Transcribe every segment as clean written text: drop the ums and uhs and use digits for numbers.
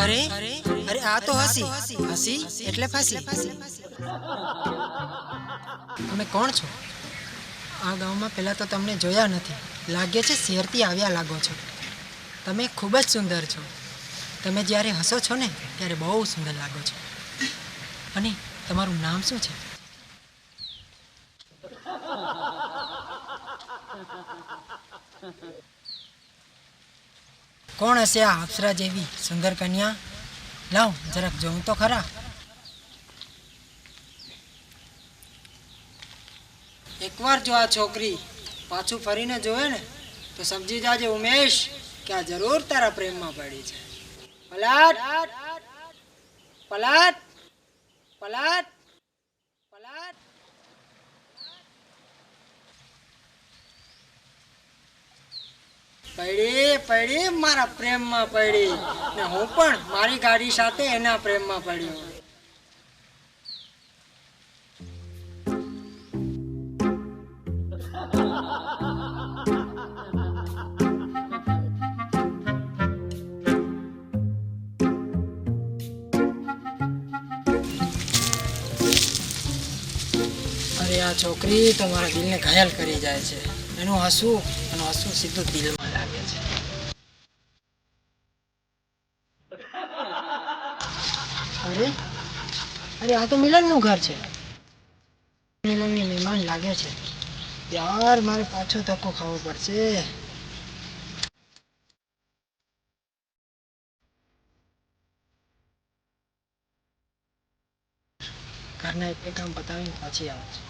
અરે અરે આ તો હસી હસી એટલે ફાંસી. તમે કોણ છો? આ ગામમાં પહેલાં તો તમને જોયા નથી. લાગે છે શહેરથી આવ્યા લાગો છો. તમે ખૂબ જ સુંદર છો. તમે જ્યારે હસો છો ને ત્યારે બહુ સુંદર લાગો છો. અને તમારું નામ શું છે? કોણ હશે આ અપ્સરા જેવી સુંદર કન્યા? લાવ જરાક જોઉં તો ખરા. એકવાર જો આ છોકરી પાછું ફરીને જોવે ને તો સમજી જાજે ઉમેશ કે આ જરૂર તારા પ્રેમમાં પડી છે. પલાટ પલાટ પલાટ પલાટ. પડી પડી મારા પ્રેમમાં પડી ને હું પણ મારી ગાડી સાથે એના પ્રેમમાં પડ્યો. અરે આ છોકરી તો મારા દિલને ઘાયલ કરી જાય છે. એનું હસવું સીધું દિલમાં લાગે છે. અરે અરે આ તો મિલનનું ઘર છે. મિલનની મહેમાન લાગે છે. યાર મારે પાછો ધક્કો ખાવો પડશે. ઘરના એક કામ બતાવીને પાછી આવે છે.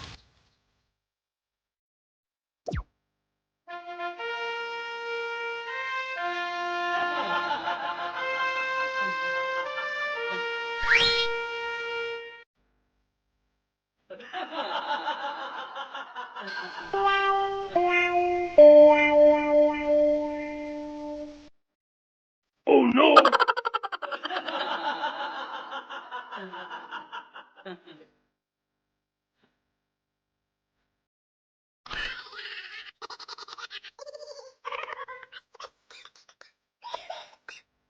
Oh no!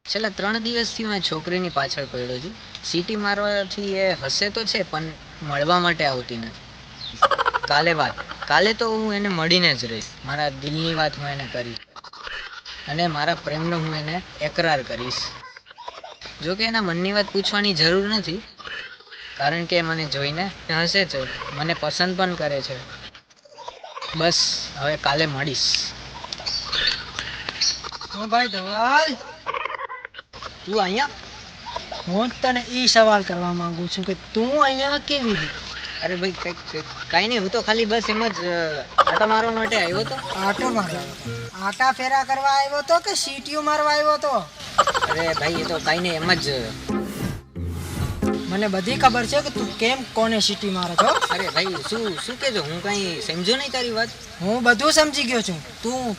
છેલ્લા 3 દિવસથી મેં છોકરીની પાછળ પડ્યો છું. સીટી મારવાથી એ હસે તો છે પણ મળવા માટે આવતી નથી. કાલે તો હું એને મળીને જ રહીશ. મારા દિલની વાત હું એને કરીશ અને મારા પ્રેમનો હું એને એકરાર કરીશ. જો કે એના મનની વાત પૂછવાની જરૂર નથી, કારણ કે મને જોઈને હસે છે, મને પસંદ પણ કરે છે. બસ હવે કાલે મળીશ. હું ભાઈ ધવલ, તું અહીંયા? હું તને એ સવાલ કરવા માંગુ છું કે તું અહીંયા કેવી રીતે? અરે ભાઈ કાંઈ નહીં, હું તો ખાલી બસ એમ જ આટા મારવા માટે આવ્યો હતો. આટો મારવા? આટા ફેરા કરવા આવ્યો તો કે સીટીઓ મારવા આવ્યો તો? અરે ભાઈ એ તો કાંઈ નહીં, એમ જ. મને બધી ખબર છે કે તું કેમ કોને સીટી મારે છો. અરે ભાઈ શું કહેજો? હું કાંઈ સમજો નહીં તારી વાત. હું બધું સમજી ગયો છું.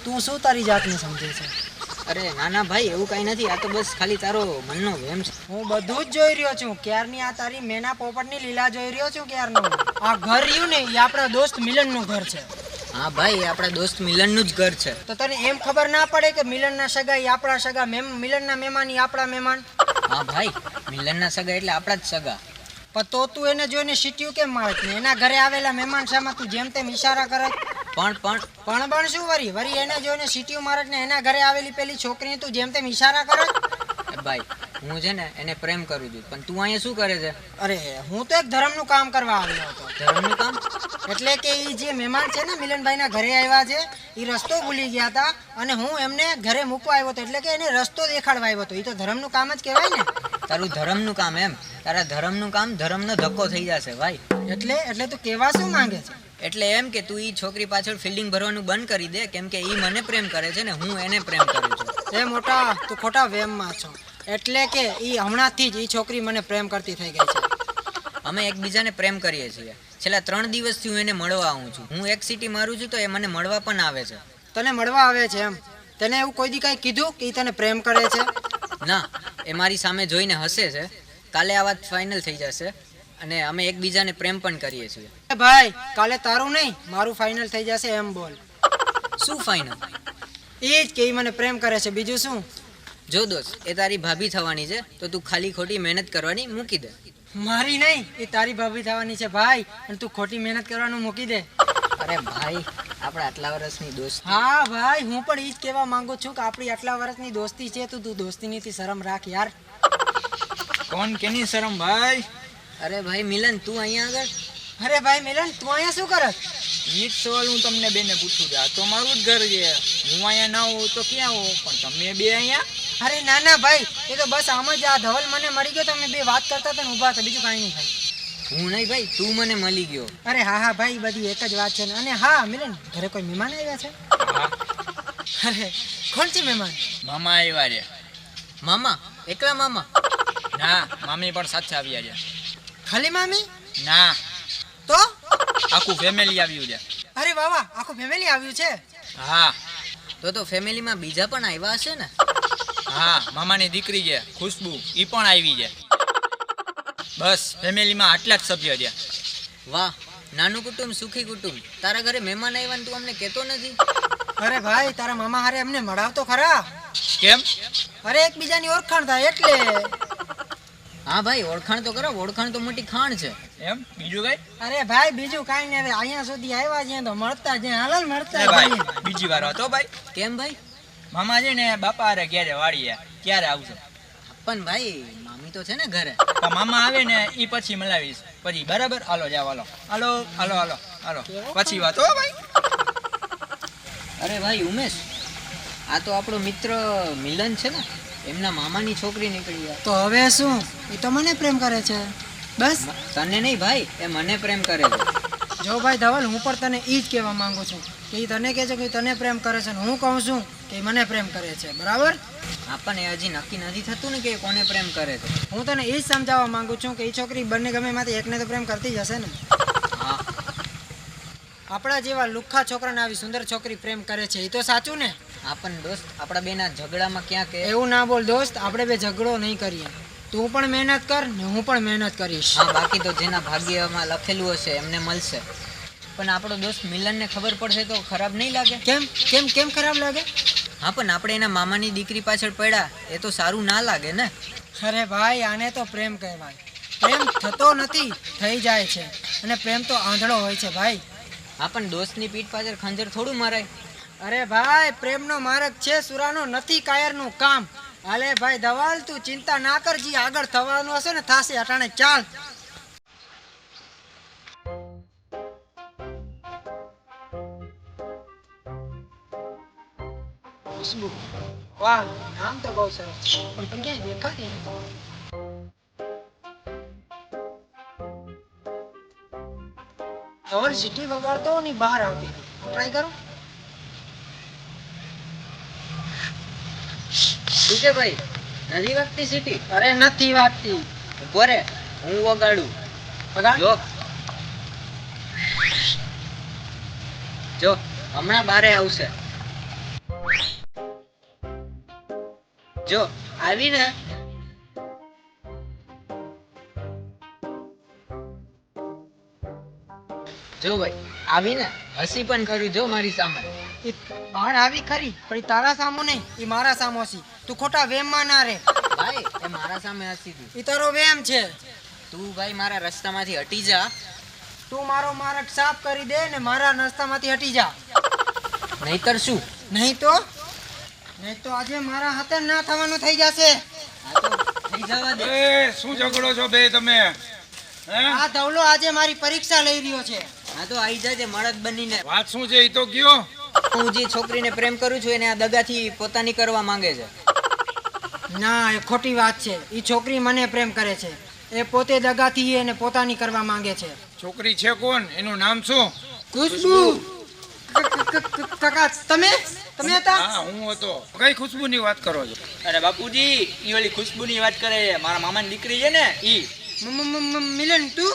તું શું તારી જાતને સમજે છે? અરે ના ભાઈ, એવું કાંઈ નથી. આ તો બસ ખાલી તારો મનનો વહેમ છે. હું બધું જ જોઈ રહ્યો છું. ક્યારની આ તારી મેના પોપટની લીલા જોઈ રહ્યો છું ક્યારનું. આ ઘર રહ્યું ને એ આપણા દોસ્ત મિલનનું ઘર છે. હા ભાઈ, આપણા દોસ્ત મિલનનું જ ઘર છે. તો તને એમ ખબર ના પડે કે મિલનના સગા એ આપણા સગા, મિલનના મહેમાન એ આપણા મહેમાન? હા ભાઈ, મિલનના સગા એટલે આપણા જ સગા. પણ તો તું એને જોઈને સીટીયું કેમ મારે છે? એના ઘરે આવેલા મહેમાન સામે તું જેમ તેમ ઈશારા કરે. પણ શું વરી એને જોઈને સીટીયું મારે ને એના ઘરે આવેલી પેલી છોકરીને તું જેમ તેમ ઈશારા કરે. ભાઈ હું છે ને એને પ્રેમ કરું છું, પણ તું અહીંયા શું કરે છે? અરે હું તો એક ધર્મનું કામ કરવા આવ્યો હતો. ધર્મનું કામ? એટલે કે એ જે મહેમાન છે ને મિલનભાઈના ઘરે આવ્યા છે, એ રસ્તો ભૂલી ગયા હતા અને હું એમને ઘરે મૂકવા આવ્યો હતો. એટલે કે એને રસ્તો દેખાડવા આવ્યો હતો. એ તો ધર્મનું કામ જ કહેવાય ને. તારું ધર્મનું કામ? એમ તારા ધર્મનું કામ ધર્મનો ધક્કો થઈ જશે ભાઈ. એટલે તું કહેવા શું માંગે છે? એટલે એમ કે તું ઈ છોકરી પાછળ ફિલ્ડિંગ ભરવાનું બંધ કરી દે, કેમ કે ઈ મને પ્રેમ કરે છે ને હું એને પ્રેમ કરું છું. એ મોટા તું ખોટા વેમમાં છો. એટલે કે ઈ હમણાંથી જ ઈ છોકરી મને પ્રેમ કરતી થઈ ગઈ છે. અમે એકબીજાને પ્રેમ કરીએ છીએ. છેલ્લા 3 દિવસથી હું એને મળવા આવું છું. હું એક સિટી મારું છું તો એ મને મળવા પણ આવે છે. તને મળવા આવે છે એમ? તને એવું કોઈ દી કાંઈ કીધું કે ઈ તને પ્રેમ કરે છે? ના, એ મારી સામે જોઈને હસે છે. કાલે આ વાત ફાઇનલ થઈ જશે અને અમે એકબીજાને પ્રેમ પણ કરીએ છીએ. એ ભાઈ કાલે તારું નહીં મારું ફાઇનલ થઈ જશે એમ બોલ. શું ફાઇનલ? એ જ કે ઈ મને પ્રેમ કરે છે, બીજું શું? જો દોસ્ત, એ તારી ભાભી થવાની છે તો તું ખાલી ખોટી મહેનત કરવાની મૂકી દે. મારી નહીં, એ તારી ભાભી થવાની છે ભાઈ, અને તું ખોટી મહેનત કરવાનું મૂકી દે. અરે ભાઈ, આપણે આટલા વર્ષની દોસ્ત. હા ભાઈ, હું પણ ઈ જ કહેવા માંગુ છું કે આપણી આટલા વર્ષની દોસ્તી છે તો તું દોસ્તીનીથી શરમ રાખ યાર. કોણ કેની શરમ ભાઈ? અરે ભાઈ મિલન, તું અહીંયા આગળ. અરે ભાઈ મિલન, તું અહીંયા શું કરસ? ઈ જ સવાલ હું તમને બેને પૂછું છું. આ તો મારું જ ઘર છે. હું અહીંયા ના હોઉં તો ક્યાં હોઉં, પણ તમે બે અહીંયા? અરે ના ના ભાઈ, એ તો બસ આમ જ આ ધવલ મને મળી ગયો તો અમે બે વાત કરતા હતા ને ઊભા હતા, બીજું કાંઈ નહીં ભાઈ. હું નહીં ભાઈ, તું મને મળી ગયો. અરે હા હા ભાઈ, બધી એક જ વાત છે ને. અને હા મિલન, ઘરે કોઈ મહેમાન આવ્યા છે? હા, અરે કોણ છે મહેમાન? મામા આવ્યા છે. મામા? એકલા મામા? ના, મામી પણ સાથે આવ્યા છે. ખાલી મામી? ના, તો આખું ફેમિલી આવ્યું છે. અરે વાહ વાહ, આખું ફેમિલી આવ્યું છે. હા તો ફેમિલીમાં બીજા પણ આવ્યા હશે ને? હા, મામાની દીકરી છે ખુશ્બુ, ઈ પણ આવી છે. બસ ફેમિલીમાં આટલા જ સભ્ય છે. વાહ, નાનું કુટુંબ સુખી કુટુંબ. તારા ઘરે મહેમાન આવ્યા ને તું અમને કહેતો નથી? અરે ભાઈ, તારા મામા હારે અમને મળાવતો ખરા. કેમ? અરે એકબીજાની ઓળખાણ થાય એટલે. હા ભાઈ, ઓળખાણ તો કરો. ઓળખાણ તો મોટી ખાણ છે. એમ? બીજું કઈ? અરે ભાઈ બીજું કાંઈ નહીં, હવે અહીંયા સુધી આવ્યા છે તો મળતા જ હાલ મળતા એ ભાઈ, જઈએ. બીજી વાર હતો ભાઈ. કેમ ભાઈ? મામા છે ને બાપા હારે ક્યારે વાળીએ, ક્યારે આવશે? પણ ભાઈ, મામી તો છે ને ઘરે. પણ મામા આવે ને ઈ પછી મલાવીશ પછી. બરાબર? હાલો જાવ, હાલો હાલો હાલો હાલો હાલો પછી વાત હો ભાઈ. અરે ભાઈ ઉમેશ, આ તો આપણો મિત્ર મિલન છે ને, એમના મામાની છોકરી નીકળી યાર. તો હવે શું? એ તો મને પ્રેમ કરે છે બસ. તને નહીં ભાઈ, એ મને પ્રેમ કરે છે. જો ભાઈ ધવલ, હું પણ તને ઈ જ કહેવા માંગુ છું કે ઈ તને કહે છે કે ઈ તને પ્રેમ કરે છે, ને હું કહું છું કે ઈ મને પ્રેમ કરે છે, બરાબર? આપણને હજી નક્કી નથી થતું ને કે એ કોને પ્રેમ કરે છે. હું તને ઈ જ સમજાવવા માંગુ છું કે ઈ છોકરી બંને ગમે એમાંથી એકને તો પ્રેમ કરતી જ હશે ને. હા, આપણા જેવા લુખ્ખા છોકરાને આવી સુંદર છોકરી પ્રેમ કરે છે, એ તો સાચું ને? આપણને દોસ્ત, આપણા બેના ઝઘડામાં ક્યાં કે. એવું ના બોલ દોસ્ત, આપણે બે ઝઘડો નહીં કરીએ. તું પણ મહેનત કર ને હું પણ મહેનત કરીશ. હા, બાકી તો જેના ભાગ્યમાં લખેલું હશે એમને મળશે. પણ આપણો દોસ્ત મિલનને ખબર પડશે તો ખરાબ નહીં લાગે? કેમ કેમ કેમ ખરાબ લાગે? હા, પણ આપણે એના મામાની દીકરી પાછળ પડ્યા એ તો સારું ના લાગે ને. અરે ભાઈ, આને તો પ્રેમ કહેવાય. પ્રેમ થતો નથી, થઈ જાય છે. અને પ્રેમ તો આંધળો હોય છે ભાઈ. હા, પણ દોસ્તની પીઠ પાછળ ખંજર થોડું મરાય. અરે ભાઈ, પ્રેમનો માર્ગ છે સુરાનો, નથી કાયરનું કામ. હાલે ભાઈ ધવલ, તું ચિંતા ના કરજી, આગળ થવાનું હશે ને થાશે. અટાણે ચાલ. ખુશ્બુ, વાહ, નામ તો બહુ સરસ છે, પણ તને ક્યાંય દેખાતી નથી. ધવલ સીટી વગાડતો ની બહાર આવતી ટ્રાય કરો. શું છે ભાઈ, નથી વાગતી સીટી? અરે નથી વાગતી. ઉભો રે, હું વગાડું. વગાડ. જો હમણાં બારે આવશે. જો આવી ને. જો ભાઈ આવી ને, હસી પણ કર્યું જો મારી સામે. એ બહાર આવી ખરી, પણ ઈ તારા સામો નહીં, એ મારા સામો છે. તું ખોટા વેમમાં ના રે. ભાઈ, એ મારા સામે હસી હતી. એ તારો વેમ છે. તું ભાઈ મારા રસ્તામાંથી હટી જા. તું મારો માર્ગ સાફ કરી દે ને મારા રસ્તામાંથી હટી જા. નહીતર શું? નહીં તો આજે મારા હાથે ના થવાનું થઈ જશે. આ તો થઈ જવા દે. એ શું ઝઘડો છો બે તમે? હે? આ ધવલો આજે મારી પરીક્ષા લઈ રહ્યો છે. આ તો આઈ જાજે મળદ બનીને. વાત શું છે ઈ તો કયો. હું જે છોકરીને પ્રેમ કરું છું એને આ દગાથી પોતાની કરવા માંગે છે. ના, એ ખોટી વાત છે. એ છોકરી મને પ્રેમ કરે છે. એ પોતે દગાથી એને પોતાની કરવા માંગે છે. છોકરી છે કોણ? એનું નામ શું? ખુશ્બુ કાકા તમે હતા હા હું હતો. કઈ ખુશ્બુની વાત કરો છો? અરે બાપુજી ઈ ઓલી ખુશ્બુની વાત કરે છે. મારા મામાની દીકરી છે ને ઈ. મિલન તું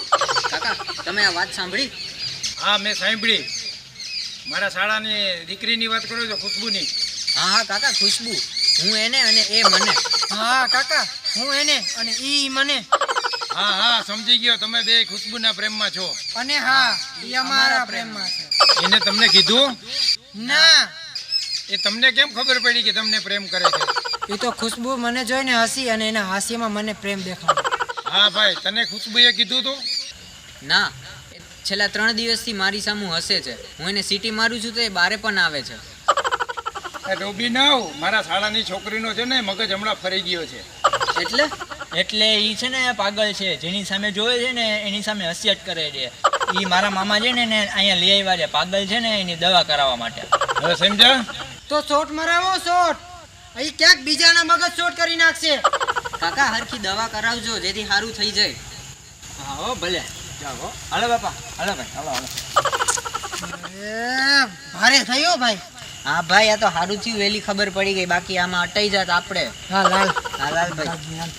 કાકા તમે આ વાત સાંભળી? હા મેં સાંભળી. મારા શાળાની દીકરીની વાત કરો છો, ખુશ્બુની? હા હા કાકા, ખુશ્બુ. હું એને અને એ મને. હા કાકા હું એને અને ઈ મને હા હા સમજી ગયો. તમે બે ખુશ્બુના પ્રેમમાં છો. અને હા ઈ અમારા પ્રેમમાં છે. એને તમને કીધું? ના એ તમને કેમ ખબર પડી કે તમને પ્રેમ કરે છે? એ તો ખુશ્બુ મને જોઈને હસી અને એના હાસ્યમાં મને પ્રેમ દેખાડ્યો. હા ભાઈ, તને ખુશ્બુએ કીધું તું? ના, એ છેલ્લા 3 દિવસથી મારી સામું હસે છે. હું એને સીટી મારું છું તો એ બારે પણ આવે છે. એ ડોબી નાવ, મારા શાળાની છોકરીનો છે ને મગજ હમણાં ફરી ગયો છે. એટલે એટલે ઈ છે ને પાગલ છે. જેની સામે જોવે છે ને એની સામે હસિયત કરે છે. ઈ મારા મામા છે ને એને અહીંયા લઈ આવ્યા છે. પાગલ છે ને એની દવા કરાવવા માટે. હવે સમજ્યા? તો શોટ મરાવો શોટ. અહીં ક્યાંક બીજાના મગજ શોટ કરી નાખશે. કાકા હરખી દવા કરાવજો જેથી સારું થઈ જાય. હા હો ભલે. જાઓ હો. હાલો બાપા, હાલો ભાઈ, હાલો હાલો. એ ભારે થયો ભાઈ. હા ભાઈ, આ તો સારું થયું વહેલી ખબર પડી ગઈ, બાકી આમાં અટાઈ જાત આપણે. હા લાલ હા લાલભાઈ.